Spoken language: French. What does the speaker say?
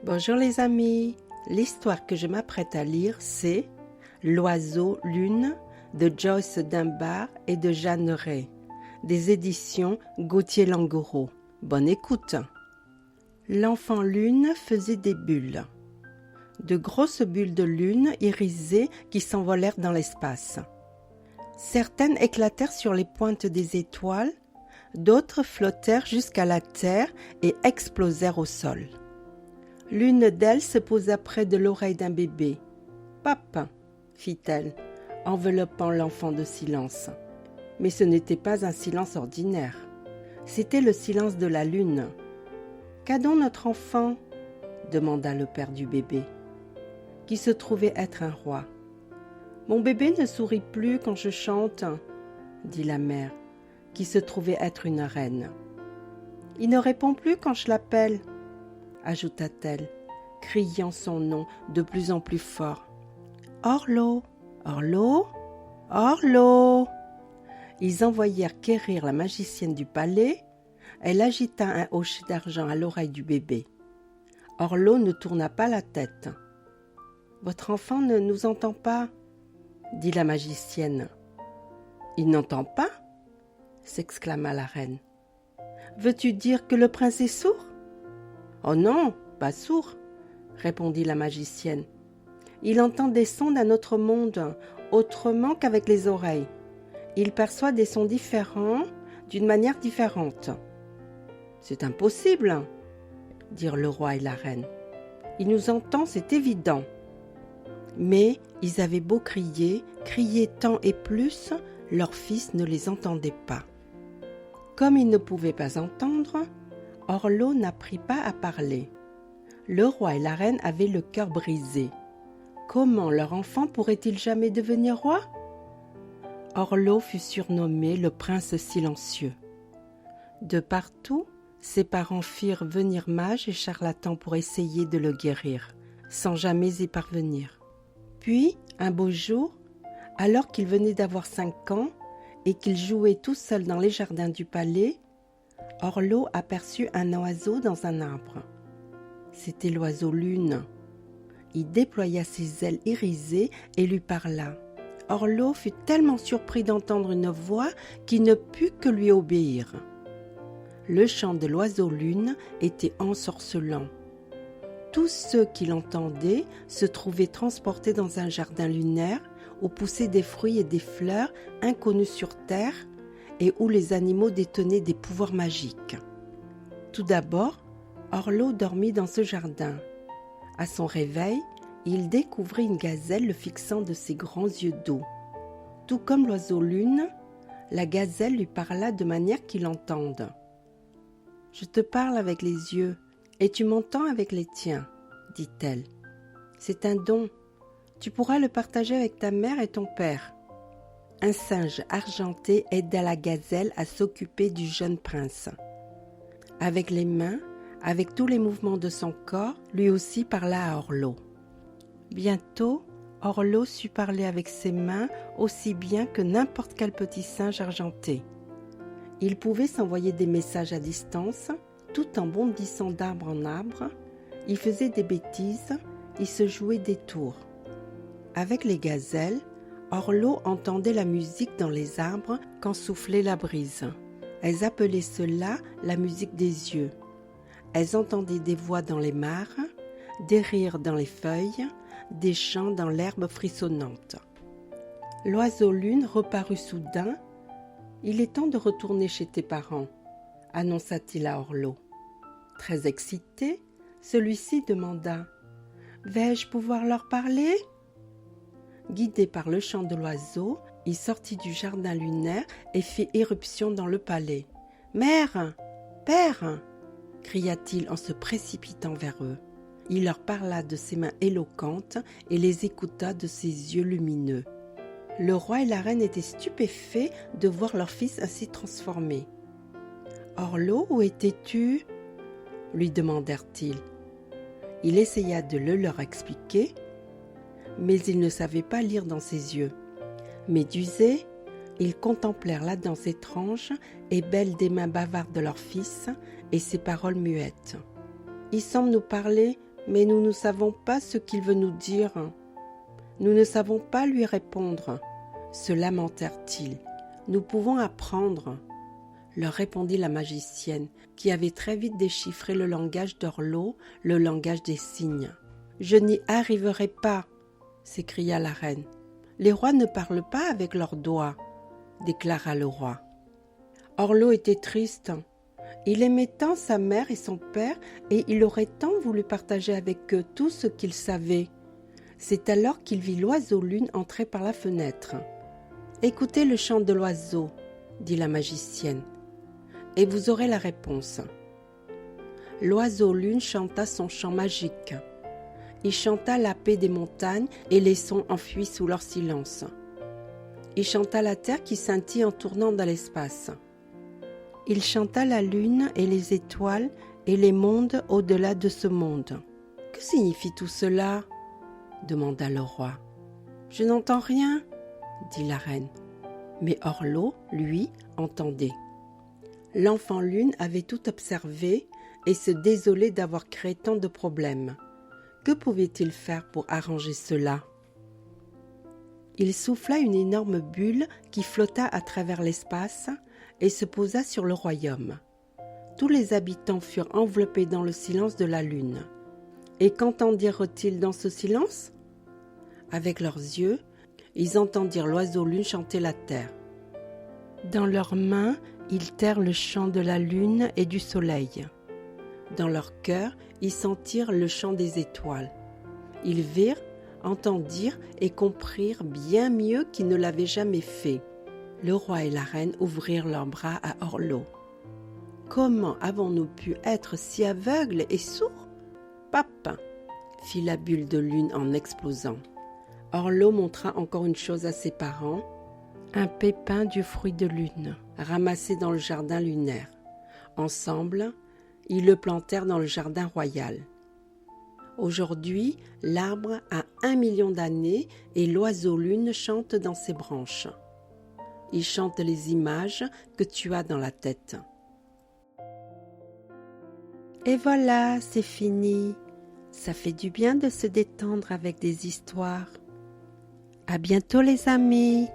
Bonjour les amis, l'histoire que je m'apprête à lire c'est L'oiseau lune de Joyce Dunbar et de Jeanne Ray, des éditions Gauthier-Langoureau. Bonne écoute. L'enfant lune faisait des bulles. De grosses bulles de lune irisées qui s'envolèrent dans l'espace. Certaines éclatèrent sur les pointes des étoiles, d'autres flottèrent jusqu'à la terre et explosèrent au sol. L'une d'elles se posa près de l'oreille d'un bébé. « Papa !» fit-elle, enveloppant l'enfant de silence. Mais ce n'était pas un silence ordinaire. C'était le silence de la lune. « Qu'a donc notre enfant ?» demanda le père du bébé, qui se trouvait être un roi. « Mon bébé ne sourit plus quand je chante, » dit la mère, qui se trouvait être une reine. « Il ne répond plus quand je l'appelle, » ajouta-t-elle, criant son nom de plus en plus fort. « Orlo, Orlo, Orlo !» Ils envoyèrent quérir la magicienne du palais. Elle agita un hochet d'argent à l'oreille du bébé. Orlo ne tourna pas la tête. « Votre enfant ne nous entend pas, » dit la magicienne. « Il n'entend pas ?» s'exclama la reine. « Veux-tu dire que le prince est sourd ?»« Oh non, pas sourd, » répondit la magicienne. « Il entend des sons d'un autre monde, autrement qu'avec les oreilles. Il perçoit des sons différents, d'une manière différente. »« C'est impossible, » dirent le roi et la reine. « Il nous entend, c'est évident. » Mais ils avaient beau crier tant et plus, leur fils ne les entendait pas. Comme il ne pouvait pas entendre, Orlo n'apprit pas à parler. Le roi et la reine avaient le cœur brisé. Comment leur enfant pourrait-il jamais devenir roi ? Orlo fut surnommé le prince silencieux. De partout, ses parents firent venir mages et charlatans pour essayer de le guérir, sans jamais y parvenir. Puis, un beau jour, alors qu'il venait d'avoir 5 ans et qu'il jouait tout seul dans les jardins du palais, Orlo aperçut un oiseau dans un arbre. C'était l'oiseau lune. Il déploya ses ailes irisées et lui parla. Orlo fut tellement surpris d'entendre une voix qu'il ne put que lui obéir. Le chant de l'oiseau lune était ensorcelant. Tous ceux qui l'entendaient se trouvaient transportés dans un jardin lunaire où poussaient des fruits et des fleurs inconnus sur terre et où les animaux détenaient des pouvoirs magiques. Tout d'abord, Orlo dormit dans ce jardin. À son réveil, il découvrit une gazelle le fixant de ses grands yeux d'eau. Tout comme l'oiseau lune, la gazelle lui parla de manière qu'il entende. « Je te parle avec les yeux et tu m'entends avec les tiens, » dit-elle. « C'est un don. Tu pourras le partager avec ta mère et ton père. » Un singe argenté aida la gazelle à s'occuper du jeune prince. Avec les mains, avec tous les mouvements de son corps, lui aussi parla à Orlo. Bientôt, Orlo sut parler avec ses mains aussi bien que n'importe quel petit singe argenté. Il pouvait s'envoyer des messages à distance, tout en bondissant d'arbre en arbre. Il faisait des bêtises, il se jouait des tours. Avec les gazelles, Orlo entendait la musique dans les arbres quand soufflait la brise. Elles appelaient cela la musique des yeux. Elles entendaient des voix dans les mares, des rires dans les feuilles, des chants dans l'herbe frissonnante. L'oiseau lune reparut soudain. « Il est temps de retourner chez tes parents, » annonça-t-il à Orlo. Très excité, celui-ci demanda « Vais-je pouvoir leur parler ?» Guidé par le chant de l'oiseau, il sortit du jardin lunaire et fit irruption dans le palais. « Mère, père !» cria-t-il en se précipitant vers eux. Il leur parla de ses mains éloquentes et les écouta de ses yeux lumineux. Le roi et la reine étaient stupéfaits de voir leur fils ainsi transformé. « Orlo, où étais-tu » lui demandèrent-ils. Il essaya de le leur expliquer, mais ils ne savaient pas lire dans ses yeux. Médusés, ils contemplèrent la danse étrange et belle des mains bavardes de leur fils et ses paroles muettes. « Il semble nous parler Mais nous ne savons pas ce qu'il veut nous dire. Nous ne savons pas lui répondre, se lamentèrent-ils. Nous pouvons apprendre, leur répondit la magicienne, qui avait très vite déchiffré le langage d'Orlo, le langage des signes. Je n'y arriverai pas, s'écria la reine. Les rois ne parlent pas avec leurs doigts, déclara le roi. Orlo était triste. Il aimait tant sa mère et son père, et il aurait tant voulu partager avec eux tout ce qu'il savait. C'est alors qu'il vit l'oiseau-lune entrer par la fenêtre. « Écoutez le chant de l'oiseau, » dit la magicienne, « et vous aurez la réponse. » L'oiseau-lune chanta son chant magique. Il chanta la paix des montagnes et les sons enfuis sous leur silence. Il chanta la terre qui scintille en tournant dans l'espace. Il chanta la lune et les étoiles et les mondes au-delà de ce monde. « Que signifie tout cela ?» demanda le roi. « Je n'entends rien, » dit la reine. Mais Orlo, lui, entendait. L'enfant lune avait tout observé et se désolait d'avoir créé tant de problèmes. Que pouvait-il faire pour arranger cela? Il souffla une énorme bulle qui flotta à travers l'espace et se posa sur le royaume. Tous les habitants furent enveloppés dans le silence de la lune. Et qu'entendirent-ils dans ce silence? Avec leurs yeux, ils entendirent l'oiseau-lune chanter la terre. Dans leurs mains, ils tinrent le chant de la lune et du soleil. Dans leur cœur, ils sentirent le chant des étoiles. Ils virent, entendirent et comprirent bien mieux qu'ils ne l'avaient jamais fait. Le roi et la reine ouvrirent leurs bras à Orlo. « Comment avons-nous pu être si aveugles et sourds ?»« Papin !» fit la bulle de lune en explosant. Orlo montra encore une chose à ses parents, un pépin du fruit de lune, ramassé dans le jardin lunaire. Ensemble, ils le plantèrent dans le jardin royal. Aujourd'hui, l'arbre a 1 million d'années et l'oiseau-lune chante dans ses branches. Il chante les images que tu as dans la tête. Et voilà, c'est fini. Ça fait du bien de se détendre avec des histoires. À bientôt les amis.